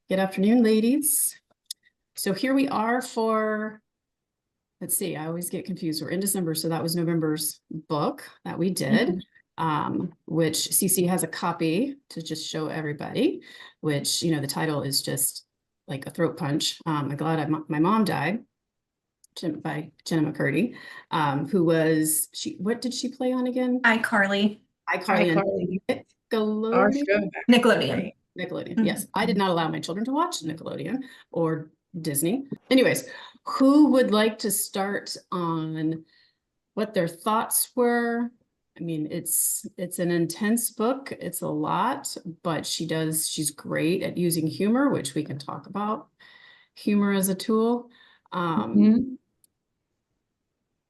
Good afternoon, ladies. So here we are for, let's see, I always get confused. We're in December, so that was November's book that we did, which CC has a copy to just show everybody, which, the title is just like a throat punch. I'm glad my mom died by Jenna McCurdy, who was, what did she play on again? iCarly. iCarly. Our Nickelodeon. show. Nickelodeon. Nickelodeon. Yes, I did not allow my children to watch Nickelodeon or Disney. Anyways, who would like to start on what their thoughts were? I mean, it's an intense book. It's a lot, but she's great at using humor, which we can talk about. Humor as a tool.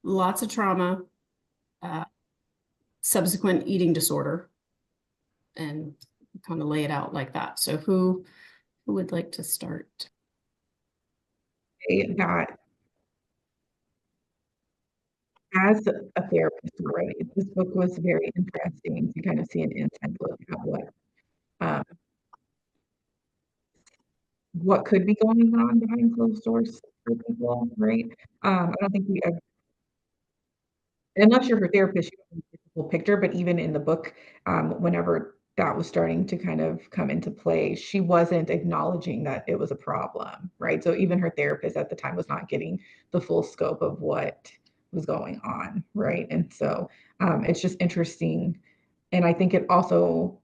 Lots of trauma, subsequent eating disorder, and kind of lay it out like that. So who would like to start? That as a therapist, right, this book was very interesting to kind of see an inside look at what could be going on behind closed doors for people, right? I don't think we, unless you're her therapist, you don't get the full picture. But even in the book, whenever that was starting to kind of come into play, she wasn't acknowledging that it was a problem, right? So even her therapist at the time was not getting the full scope of what was going on, right? And so it's just interesting. And I think it also,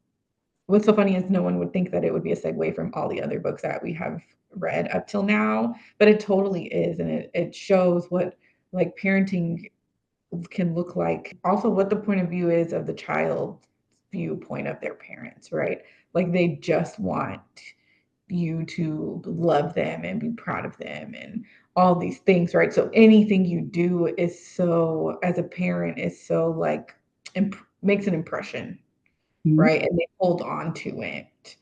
what's so funny is no one would think that it would be a segue from all the other books that we have read up till now, but it totally is. And it shows what like parenting can look like, also what the point of view is of the child's viewpoint of their parents, right? Like they just want you to love them and be proud of them and all these things, right? So anything you do is so, as a parent, is so like makes an impression, right? And they hold on to it.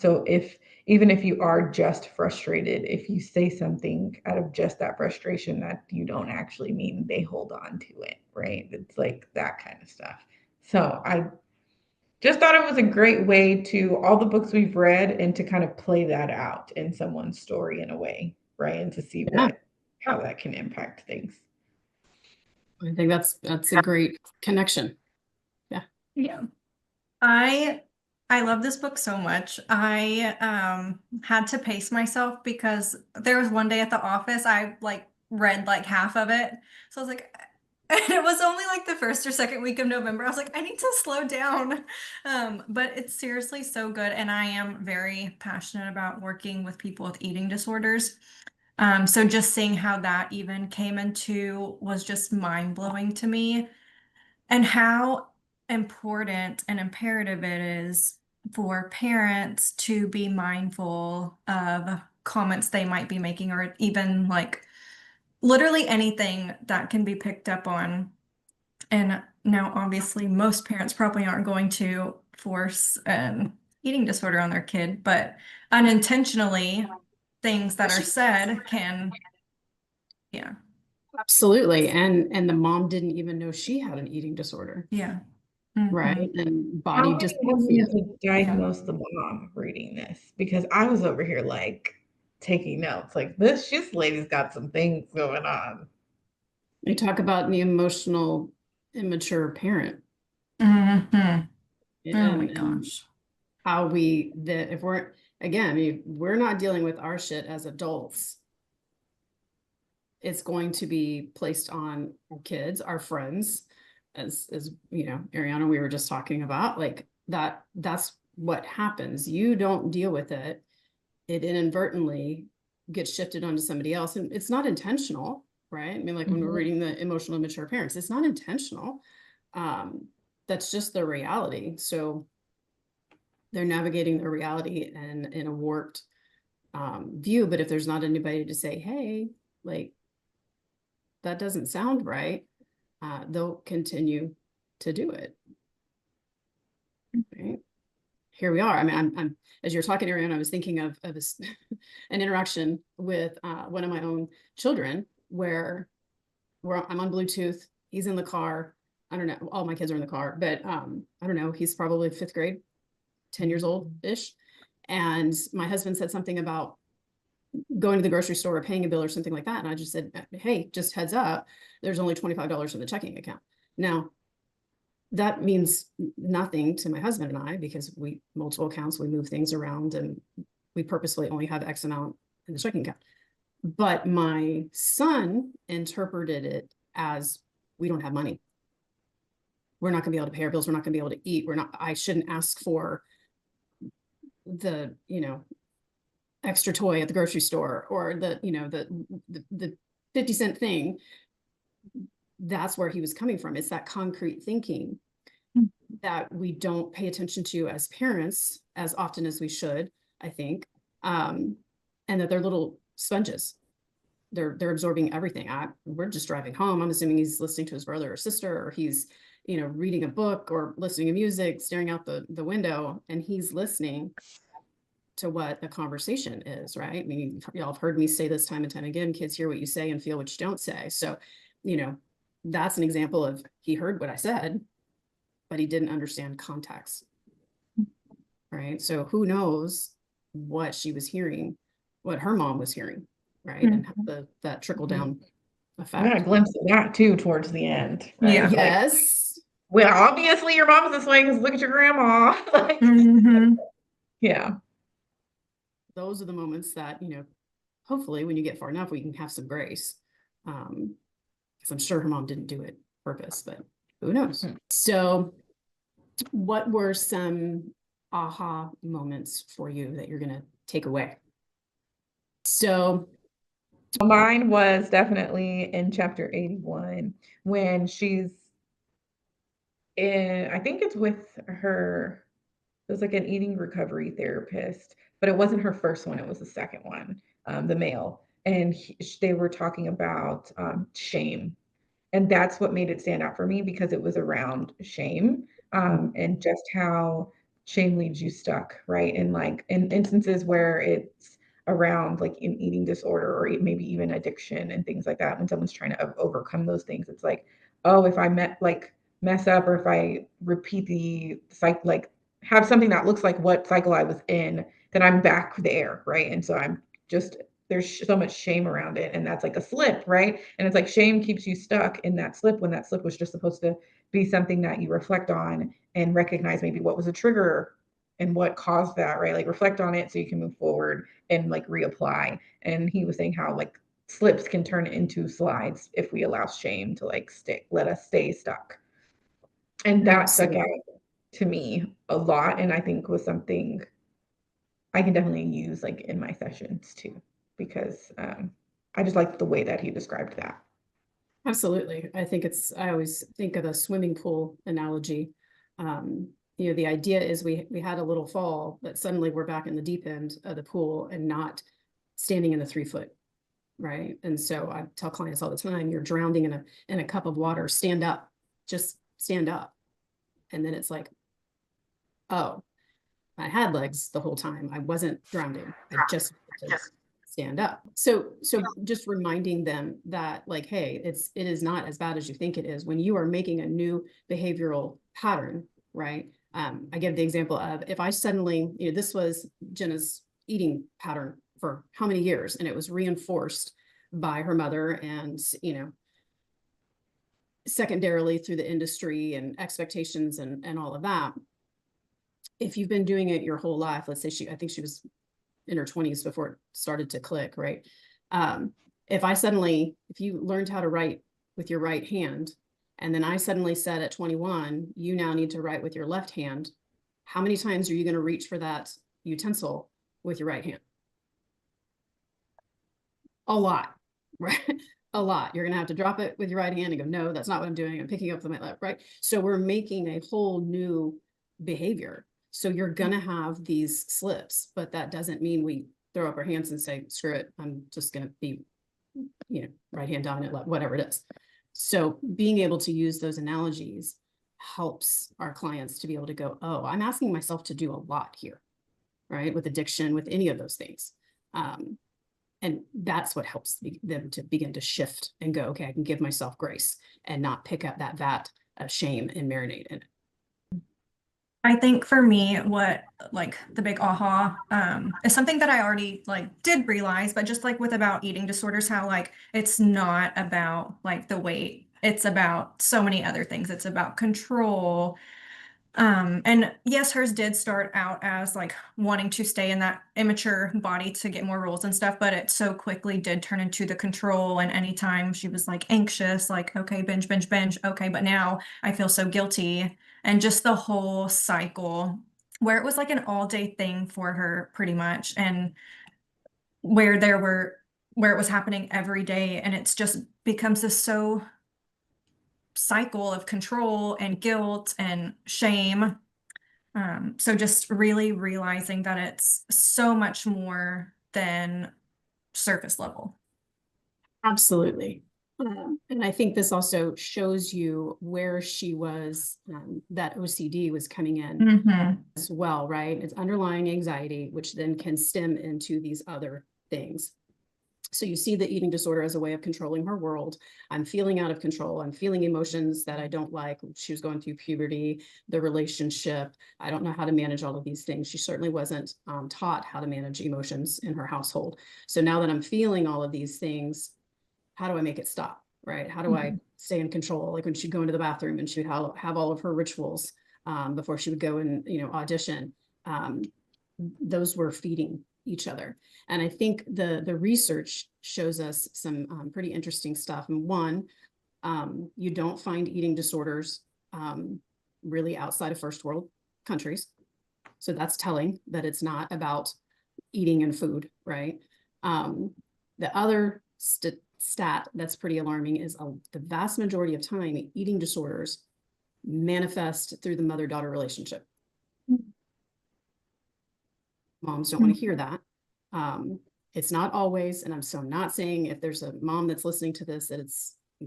So if even if you are just frustrated, if you say something out of just that frustration that you don't actually mean, they hold on to it, right? It's like that kind of stuff. So I just thought it was a great way to all the books we've read and to kind of play that out in someone's story in a way, right? And to see how that can impact things. I think that's a great connection. Yeah. I love this book so much. I had to pace myself because there was one day at the office I like read like half of it. So I was like, and it was only like the first or second week of November. I was like, I need to slow down. But it's seriously so good. And I am very passionate about working with people with eating disorders. So just seeing how that even came into was just mind-blowing to me, and how important and imperative it is for parents to be mindful of comments they might be making, or even like literally anything that can be picked up on. And now, obviously, most parents probably aren't going to force an eating disorder on their kid, but unintentionally, things that are said can, yeah. Absolutely. And the mom didn't even know she had an eating disorder. Yeah. Right. And How body many dysmorphia. women to diagnose the mom reading this? Because I was over here like taking notes, like this lady's got some things going on. We talk about the emotional immature parent. Mhm. Oh my And gosh. how if we're, again, I mean, we're not dealing with our shit as adults. It's going to be placed on our kids, our friends, as Ariana, we were just talking about, like that's what happens. You don't deal with it. It inadvertently gets shifted onto somebody else. And it's not intentional, right? I mean, like when we're reading the emotional immature parents, it's not intentional. That's just the reality. So they're navigating their reality and in a warped view. But if there's not anybody to say, hey, like that doesn't sound right, they'll continue to do it. Right. Here we are. I mean, I'm as you're talking, Ariana, I was thinking of an interaction with one of my own children where I'm on Bluetooth. He's in the car. I don't know. All my kids are in the car, but I don't know. He's probably fifth grade, 10 years old ish. And my husband said something about going to the grocery store or paying a bill or something like that. And I just said, hey, just heads up, there's only $25 in the checking account. Now, that means nothing to my husband and I, because we multiple accounts, we move things around, and we purposefully only have X amount in the checking account. But my son interpreted it as, we don't have money. We're not gonna be able to pay our bills. We're not gonna be able to eat. I shouldn't ask for the, extra toy at the grocery store, or the 50-cent thing. That's where he was coming from. It's that concrete thinking that we don't pay attention to as parents as often as we should, I think. And that they're little sponges. They're absorbing everything. We're just driving home. I'm assuming he's listening to his brother or sister, or he's, reading a book or listening to music, staring out the window, and he's listening to what the conversation is, right? I mean, y'all have heard me say this time and time again, kids hear what you say and feel what you don't say. So, that's an example of, he heard what I said, but he didn't understand context, right? So who knows what she was hearing, what her mom was hearing, right? And how that trickle down effect. I got a glimpse of that too towards the end. Right? Yeah. Yes. Well, obviously your mom's this way because look at your grandma. Like, yeah. Those are the moments that, hopefully when you get far enough, we can have some grace. Because I'm sure her mom didn't do it on purpose, but who knows? So what were some aha moments for you that you're going to take away? So mine was definitely in chapter 81 when she's in, I think it's with her, it was like an eating recovery therapist, but it wasn't her first one. It was the second one, the male. And they were talking about shame. And that's what made it stand out for me, because it was around shame, and just how shame leaves you stuck, right? And like in instances where it's around like an eating disorder or maybe even addiction and things like that, when someone's trying to overcome those things, it's like, oh, if I mess up, or if I repeat the cycle, like have something that looks like what cycle I was in, then I'm back there, right? And so I'm just, there's so much shame around it, and that's like a slip, right? And it's like shame keeps you stuck in that slip, when that slip was just supposed to be something that you reflect on and recognize maybe what was a trigger and what caused that, right? Like reflect on it so you can move forward and like reapply. And he was saying how like slips can turn into slides if we allow shame to like let us stay stuck. And that stuck out to me a lot, and I think was something I can definitely use like in my sessions too, because I just liked the way that he described that. Absolutely. I always think of a swimming pool analogy. The idea is we had a little fall, but suddenly we're back in the deep end of the pool and not standing in the 3 foot, right? And so I tell clients all the time, you're drowning in a cup of water, stand up, just stand up. And then it's like, oh, I had legs the whole time. I wasn't drowning. I just stand up. So just reminding them that like, hey, it is not as bad as you think it is when you are making a new behavioral pattern, right? I give the example of, if I suddenly, this was Jenna's eating pattern for how many years, and it was reinforced by her mother, and secondarily through the industry and expectations and all of that. If you've been doing it your whole life, let's say I think she was in her 20s before it started to click, right? If you learned how to write with your right hand, and then I suddenly said at 21, you now need to write with your left hand, how many times are you going to reach for that utensil with your right hand? A lot, right? A lot. You're going to have to drop it with your right hand and go, no, that's not what I'm doing. I'm picking up the left, right? So we're making a whole new behavior. So you're going to have these slips, but that doesn't mean we throw up our hands and say, screw it, I'm just going to be, right hand dominant, left, whatever it is. So being able to use those analogies helps our clients to be able to go, oh, I'm asking myself to do a lot here, right? With addiction, with any of those things. And that's what helps them to begin to shift and go, okay, I can give myself grace and not pick up that vat of shame and marinate in it. I think for me, what like the big aha is something that I already like did realize, but just like with about eating disorders, how like it's not about like the weight. It's about so many other things. It's about control. And yes, hers did start out as like wanting to stay in that immature body to get more roles and stuff, but it so quickly did turn into the control. And anytime she was like anxious, like, okay, binge, binge, binge. Okay, but now I feel so guilty. And just the whole cycle where it was like an all day thing for her pretty much. And where where it was happening every day. And it's just becomes this so cycle of control and guilt and shame. So just really realizing that it's so much more than surface level. Absolutely. And I think this also shows you where she was, that OCD was coming in Mm-hmm. as well, right? It's underlying anxiety, which then can stem into these other things. So you see the eating disorder as a way of controlling her world. I'm feeling out of control. I'm feeling emotions that I don't like. She was going through puberty, the relationship. I don't know how to manage all of these things. She certainly wasn't taught how to manage emotions in her household. So now that I'm feeling all of these things, how do I make it stop? Right? How do I stay in control? Like when she'd go into the bathroom and she'd have all of her rituals before she would go and audition. Um, those were feeding each other. And I think the research shows us some pretty interesting stuff. And one, you don't find eating disorders really outside of first world countries. So that's telling that it's not about eating and food, right? The other stat that's pretty alarming is the vast majority of time, eating disorders manifest through the mother-daughter relationship. Moms don't want to hear that. It's not always, and I'm so not saying if there's a mom that's listening to this that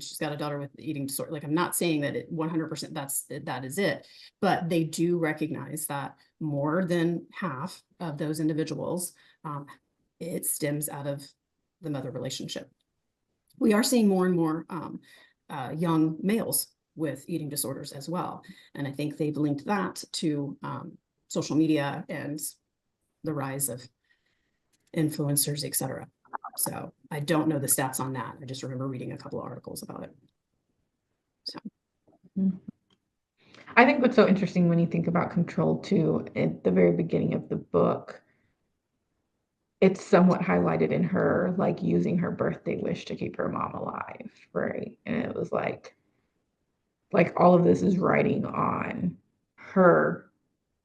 she's got a daughter with eating disorder. Like I'm not saying that it 100% that is it, but they do recognize that more than half of those individuals, it stems out of the mother relationship. We are seeing more and more young males with eating disorders as well, and I think they've linked that to social media and the rise of influencers, et cetera. So I don't know the stats on that. I just remember reading a couple of articles about it. So I think what's so interesting when you think about control too, at the very beginning of the book, it's somewhat highlighted in her like using her birthday wish to keep her mom alive, right? And it was like all of this is riding on her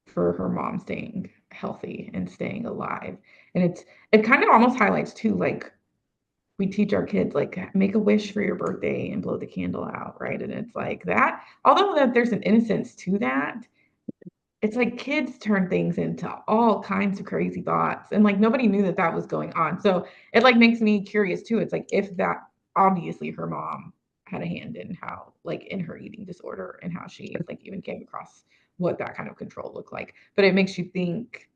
for her mom staying healthy and staying alive. And it kind of almost highlights too, like we teach our kids like make a wish for your birthday and blow the candle out, right? And it's like that, although that there's an innocence to that, it's like kids turn things into all kinds of crazy thoughts and like nobody knew that that was going on. So it like makes me curious too. It's like if that obviously her mom had a hand in how like in her eating disorder and how she like even came across what that kind of control looked like. But it makes you think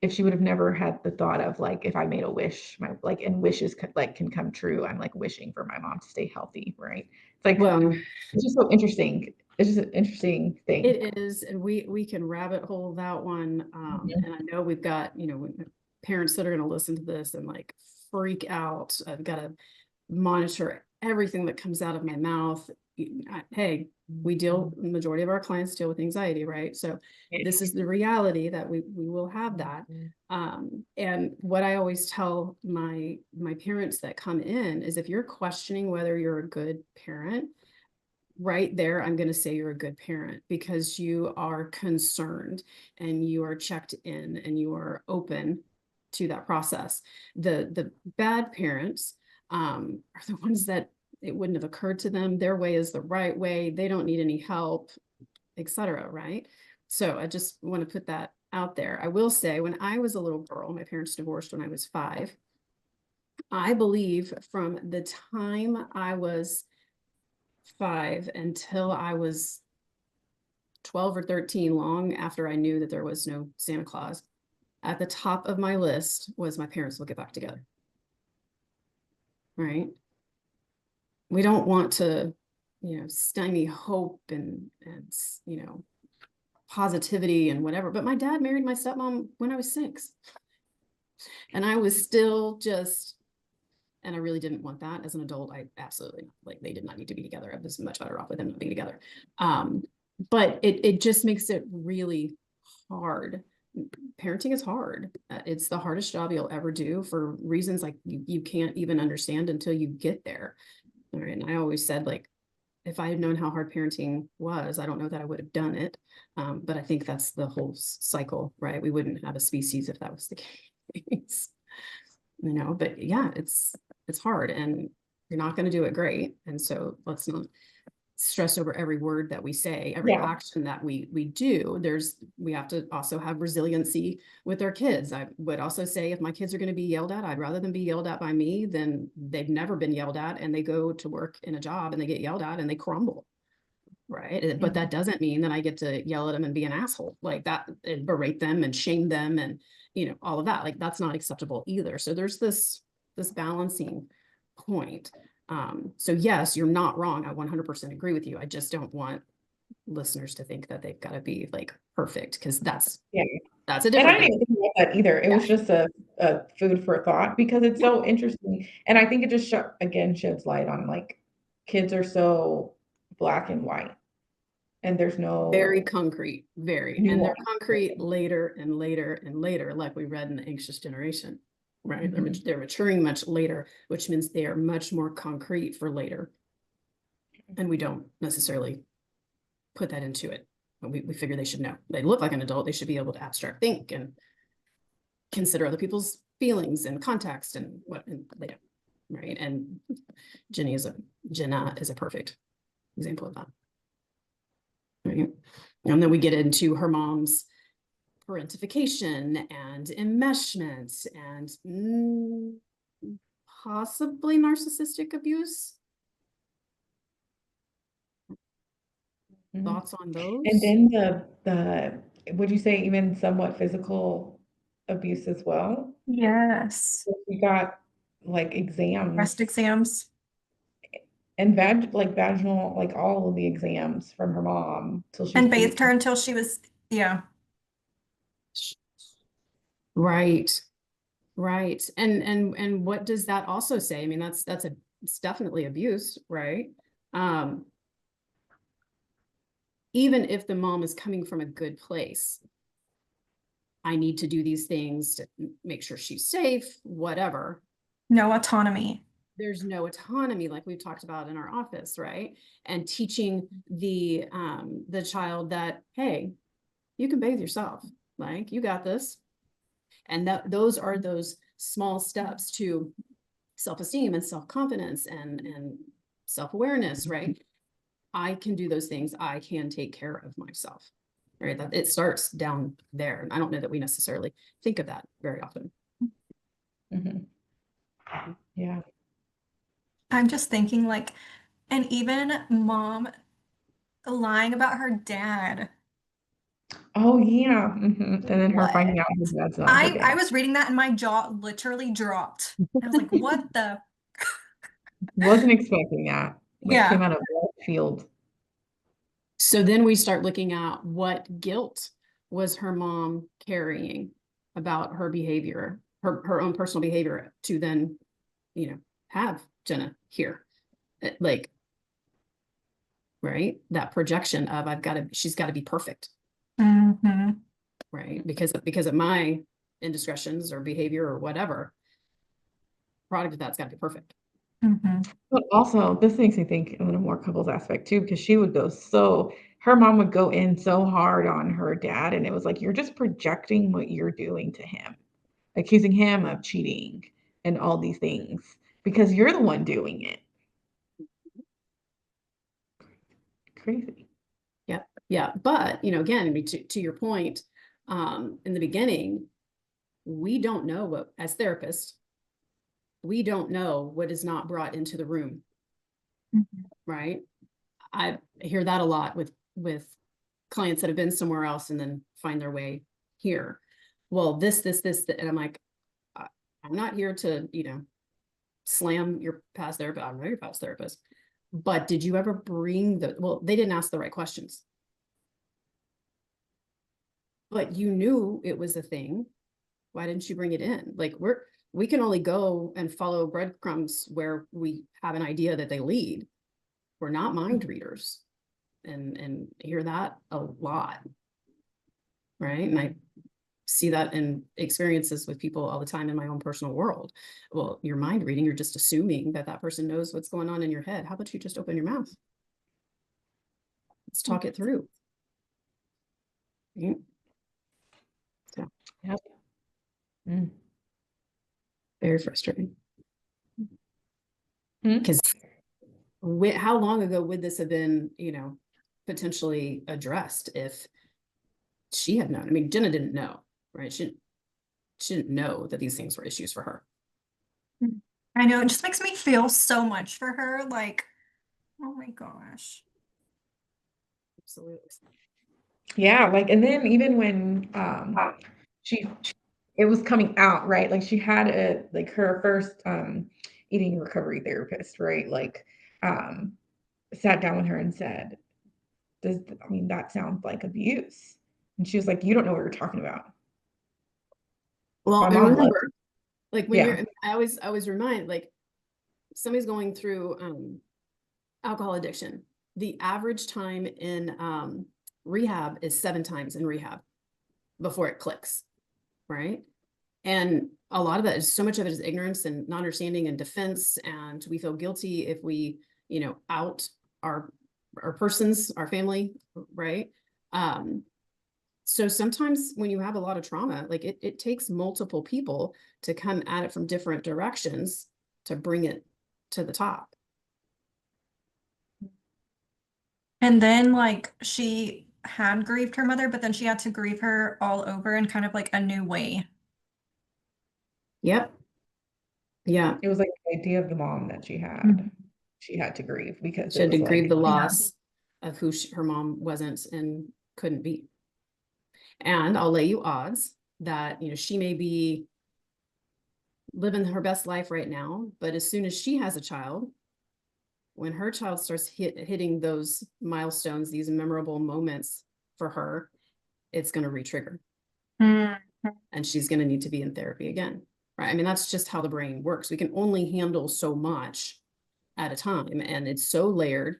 if she would have never had the thought of like if I made a wish, my like and wishes like can come true. I'm like wishing for my mom to stay healthy, right? It's like well, it's just so interesting. It's just an interesting thing. it is, and we can rabbit hole that one. And I know we've got parents that are going to listen to this and like freak out. I've got to monitor everything that comes out of my mouth. Hey, majority of our clients deal with anxiety, right? So this is the reality that we will have that. And what I always tell my parents that come in is if you're questioning whether you're a good parent, right there, I'm going to say you're a good parent because you are concerned and you are checked in and you are open to that process. The bad parents are the ones that it wouldn't have occurred to them. Their way is the right way. They don't need any help, etc. Right? So I just want to put that out there. I will say when I was a little girl, my parents divorced when I was 5. I believe from the time I was 5 until I was 12 or 13, long after I knew that there was no Santa Claus, at the top of my list was my parents will get back together. Right? We don't want to, stymie hope and positivity and whatever, but my dad married my stepmom when I was 6. And I was still just, and I really didn't want that as an adult. I absolutely, like, they did not need to be together. I was much better off with them not being together. But it just makes it really hard. Parenting is hard. It's the hardest job you'll ever do for reasons like you can't even understand until you get there. All right. And I always said, like, if I had known how hard parenting was, I don't know that I would have done it. But I think that's the whole cycle, right? We wouldn't have a species if that was the case. But yeah, it's hard, and you're not going to do it great. And so let's not stress over every word that we say, every action that we do. We have to also have resiliency with our kids. I would also say, if my kids are going to be yelled at, I'd rather them be yelled at by me than they've never been yelled at and they go to work in a job and they get yelled at and they crumble. Right. But that doesn't mean that I get to yell at them and be an asshole like that and berate them and shame them and, all of that. Like, that's not acceptable either. So there's this balancing point. So yes, you're not wrong. I 100% agree with you. I just don't want listeners to think that they've got to be like perfect, because that's a And I different didn't think about that either. It was just a food for thought, because it's so interesting. And I think it just sheds light on, like, kids are so black and white, and there's no very concrete, and they're nuance. concrete later and later and later, like we read in The Anxious Generation, right? They're maturing much later, which means they are much more concrete for later. And we don't necessarily put that into it. We figure they should know. They look like an adult. They should be able to abstract think and consider other people's feelings and context and they don't, right? And Jenna is a perfect example of that. Right? And then we get into her mom's parentification and enmeshment and possibly narcissistic abuse. Thoughts on those? And then the would you say even somewhat physical abuse as well? Yes. We got like exams. Breast exams. And vaginal, like all of the exams from her mom till she And bathed her until she was, Right. And what does that also say? I mean, it's definitely abuse, right? Even if the mom is coming from a good place, I need to do these things to make sure she's safe, whatever. No autonomy. There's no autonomy, like we've talked about in our office, right? And teaching the child that, hey, you can bathe yourself, like, you got this. And those are those small steps to self-esteem and self-confidence and self-awareness, right? I can do those things. I can take care of myself, right? That it starts down there. And I don't know that we necessarily think of that very often. Yeah. I'm just thinking, like, and even mom lying about her dad. Oh yeah. And then her finding out his dad's not her dad. I was reading that and my jaw literally dropped. I was like, what the? Wasn't expecting that. Like, came out of left field. So then we start looking at what guilt was her mom carrying about her behavior, her own personal behavior, to then, have Jenna here. Like, right? That projection of she's got to be perfect. Right? Because of my indiscretions or behavior or whatever, product of that's got to be perfect. But also, this makes me think in a more couples aspect too, because her mom would go in so hard on her dad, and it was like, you're just projecting what you're doing to him, accusing him of cheating and all these things because you're the one doing it. Crazy. Yeah. But, again, to your point, in the beginning, we don't know what, as therapists, we don't know what is not brought into the room. Right. I hear that a lot with clients that have been somewhere else and then find their way here. Well, this, and I'm like, I'm not here to, slam your past therapist. I'm not your past therapist. But did you ever bring well, they didn't ask the right questions. but you knew it was a thing. Why didn't you bring it in? Like we can only go and follow breadcrumbs where we have an idea that they lead. We're not mind readers, and hear that a lot, right? And I see that in experiences with people all the time in my own personal world. Well, you're mind reading, you're just assuming that that person knows what's going on in your head. How about you just open your mouth? Let's talk it through. Right? So, Yep. Mm. very frustrating. Hmm? Because how long ago would this have been, potentially addressed if she had known? I mean, Jenna didn't know, right? She didn't know that these things were issues for her. I know, it just makes me feel so much for her. Like, oh my gosh. Absolutely. Yeah, like, and then even when she it was coming out, right? Like she had her first eating recovery therapist, right? Like sat down with her and said, that sounds like abuse. And she was like, you don't know what you're talking about. Well, My and mom loves remember, like when Yeah. I always remind, like, somebody's going through alcohol addiction, the average time in rehab is 7 times in rehab before it clicks, right? And a lot of that is, so much of it is ignorance and not understanding and defense, and we feel guilty if we, out our persons, our family, right? So sometimes when you have a lot of trauma, like it takes multiple people to come at it from different directions to bring it to the top. And then like she had grieved her mother, but then she had to grieve her all over in kind of like a new way. Yep. Yeah. It was like the idea of the mom that she had. She had to grieve because She it had to was grieve like, the loss of who her mom wasn't and couldn't be. And I'll lay you odds that, she may be living her best life right now, but as soon as she has a child, when her child starts hitting those milestones, these memorable moments for her, it's going to re-trigger. And she's going to need to be in therapy again, right? I mean, that's just how the brain works. We can only handle so much at a time, and it's so layered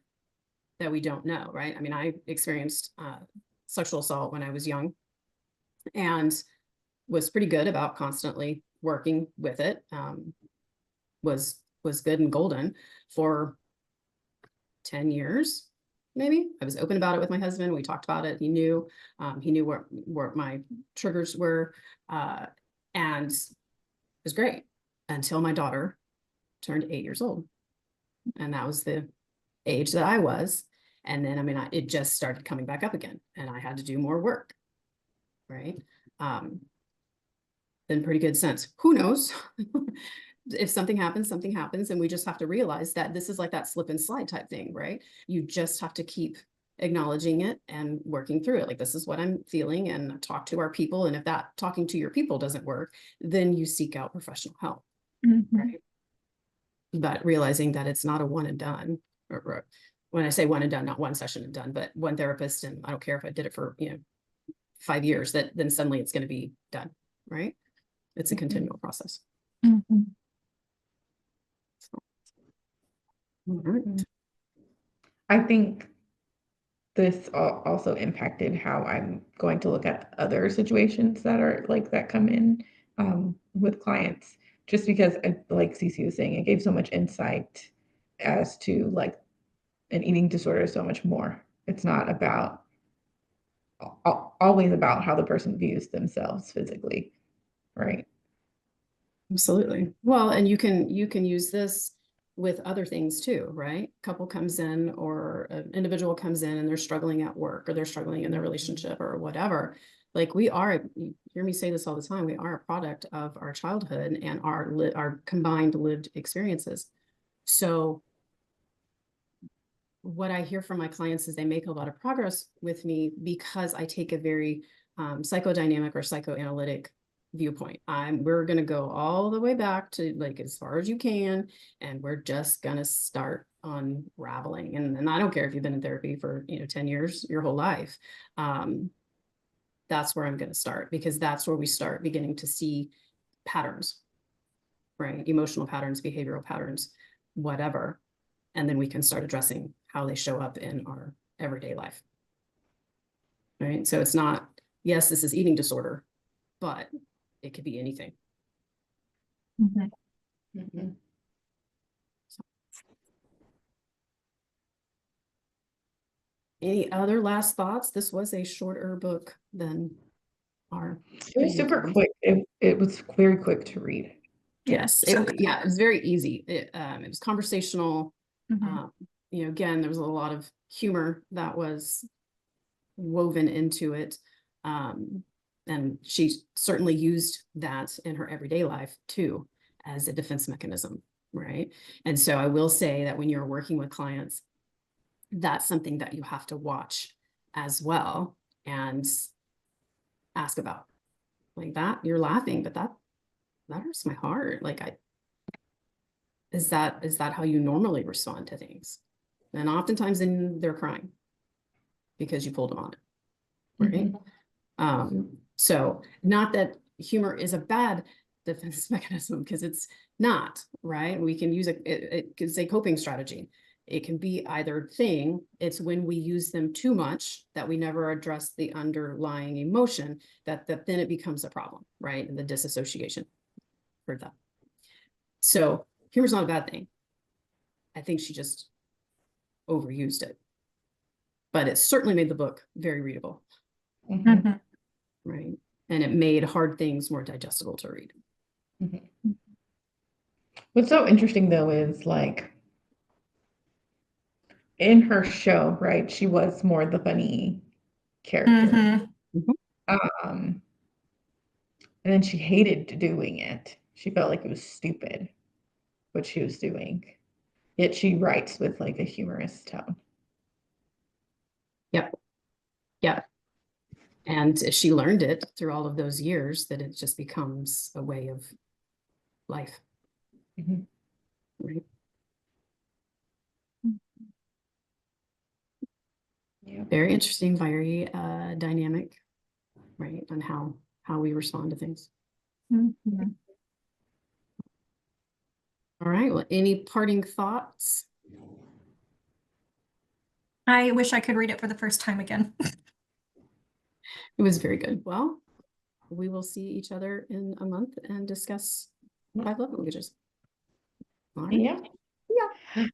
that we don't know, right? I mean, I experienced sexual assault when I was young and was pretty good about constantly working with it. Was good and golden for 10 years, maybe. I was open about it with my husband. We talked about it. He knew where my triggers were, and it was great until my daughter turned 8 years old. And that was the age that I was. And then, I mean, it just started coming back up again, and I had to do more work, right? Been pretty good since. Who knows? If something happens, and we just have to realize that this is like that slip and slide type thing, right? You just have to keep acknowledging it and working through it. Like, this is what I'm feeling, and talk to our people. And if that talking to your people doesn't work, then you seek out professional help, right? But realizing that it's not a one and done, or when I say one and done, not one session and done, but one therapist, and I don't care if I did it for 5 years, that then suddenly it's going to be done, right? It's a continual process. So, all right. I think this also impacted how I'm going to look at other situations that are like that come in with clients, just because, like Cece was saying, it gave so much insight as to like an eating disorder is so much more. It's not about always about how the person views themselves physically, right? Absolutely. Well, and you can use this with other things too, right? Couple comes in, or an individual comes in and they're struggling at work, or they're struggling in their relationship, or whatever. Like, you hear me say this all the time, we are a product of our childhood and our combined lived experiences. So what I hear from my clients is they make a lot of progress with me because I take a very psychodynamic or psychoanalytic viewpoint. We're going to go all the way back to, like, as far as you can, and we're just going to start unraveling. And I don't care if you've been in therapy for 10 years, your whole life. That that's where I'm going to start, because that's where we start beginning to see patterns, right? Emotional patterns, behavioral patterns, whatever. And then we can start addressing how they show up in our everyday life. Right? So it's not, yes, this is eating disorder, but it could be anything. Mhm. Mhm. Any other last thoughts? This was a shorter book than our. It was super quick. It was very quick to read. Yes, So yeah, it was very easy. It was conversational. Mhm. You know, again, there was a lot of humor that was woven into it. And she certainly used that in her everyday life too, as a defense mechanism, right? And so I will say that when you're working with clients, that's something that you have to watch as well and ask about. Like, that you're laughing, but that hurts my heart. Like, is that how you normally respond to things? And oftentimes then they're crying because you pulled them on it, right? So not that humor is a bad defense mechanism, because it's not, right? We can use it's a coping strategy. It can be either thing. It's when we use them too much that we never address the underlying emotion, that then it becomes a problem, right? And the disassociation for that. So humor's not a bad thing. I think she just overused it, but it certainly made the book very readable, Mhm. Mhm. right? And it made hard things more digestible to read. Mhm. What's so interesting though is like in her show, right? She was more the funny character. Mhm. And then she hated doing it. She felt like it was stupid what she was doing. Yet she writes with like a humorous tone. Yep. Yep. And she learned it through all of those years, that it just becomes a way of life, Mhm. right? Yeah. Very interesting, very dynamic, right? On how we respond to things. Mhm. All right. Well, any parting thoughts? I wish I could read it for the first time again. It was very good. Well, we will see each other in a month and discuss 5 love languages. All right. Yeah. Yeah.